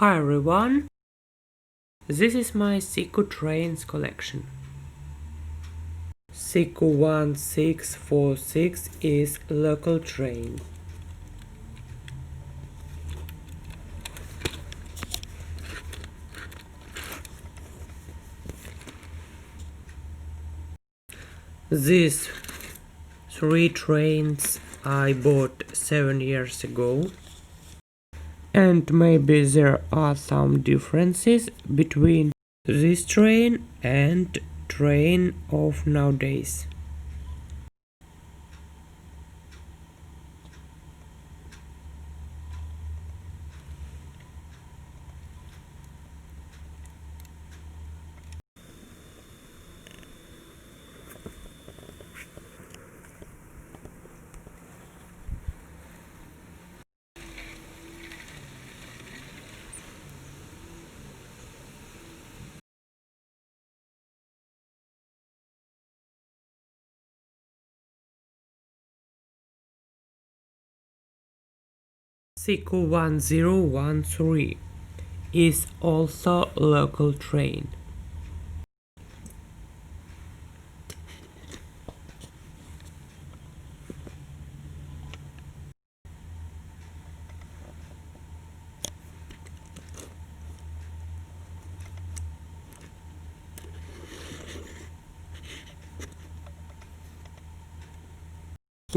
Hi everyone, this is my Siku trains collection. Siku 1646 is local train. These three trains I bought 7 years ago. And maybe there are some differences between this train and train of nowadays. Siku 1013 is also local train.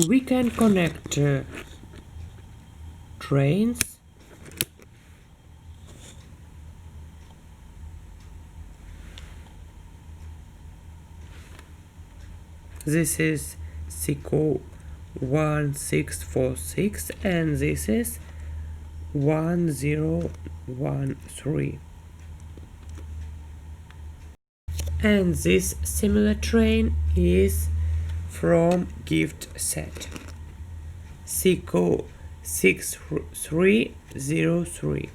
We can connect trains This is Siku 1646 and this is 1013. And this similar train is from gift set Siku 6303.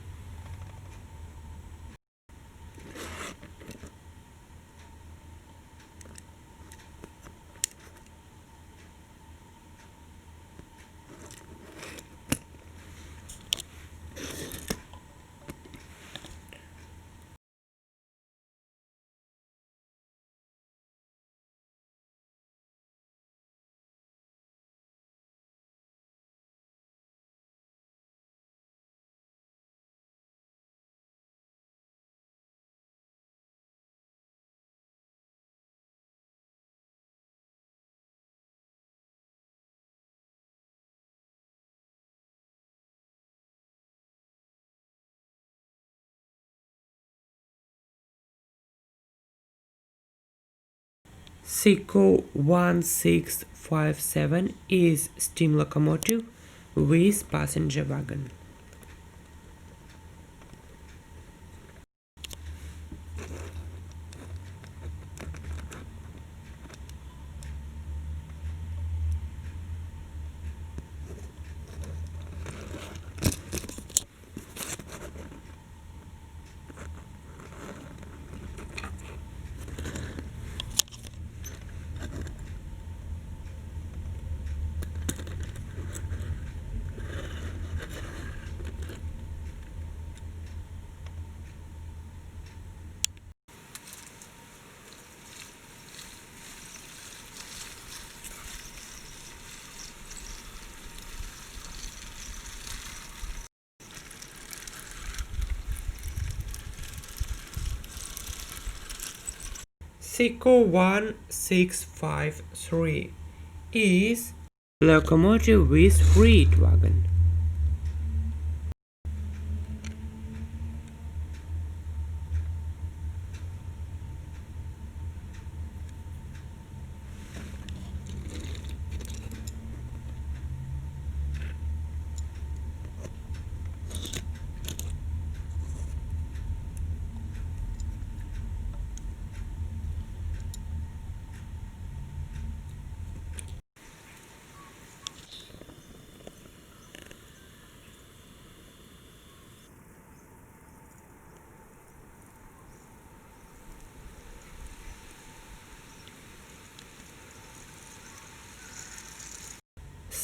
Siku 1657 is steam locomotive with passenger wagon. Siku 1653 is locomotive with freight wagon.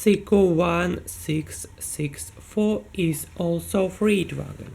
Siku 1664 is also freight wagon.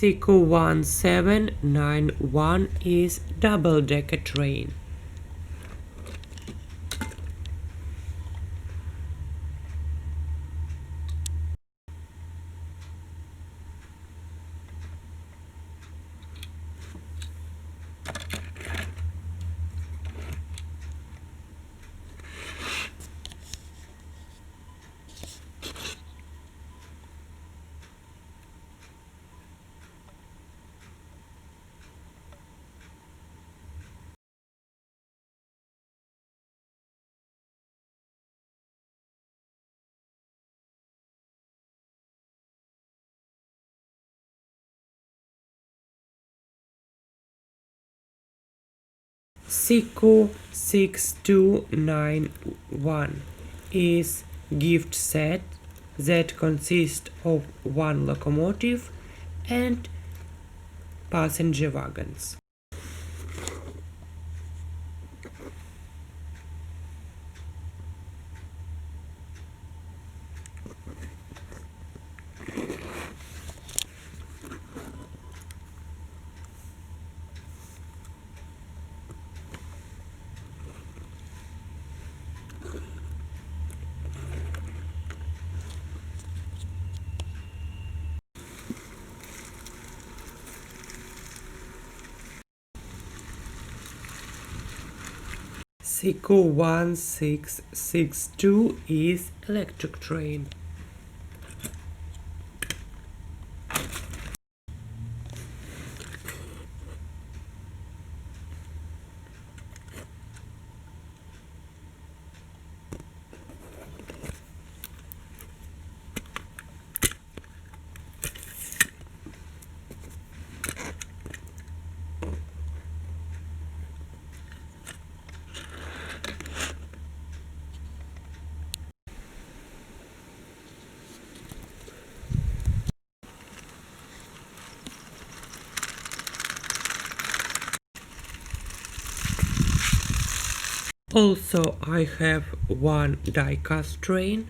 SICO 1791 is double-decker train. SICO 6291 is gift set that consists of one locomotive and passenger wagons. SICO 1662 is electric train. Also, I have one die-cast train.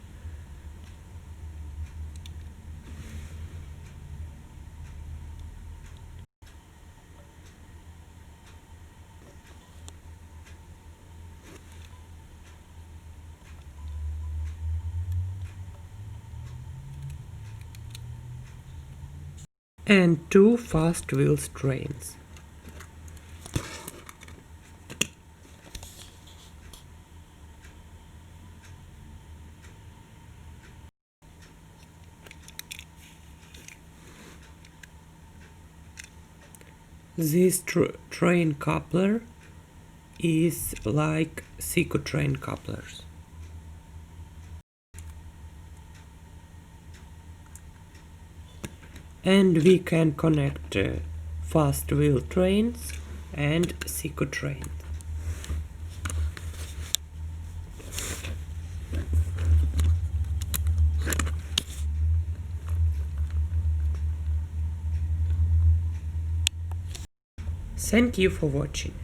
And two fast wheels trains. This train coupler is like SICO train couplers. And we can connect fast wheel trains and SICO trains. Thank you for watching.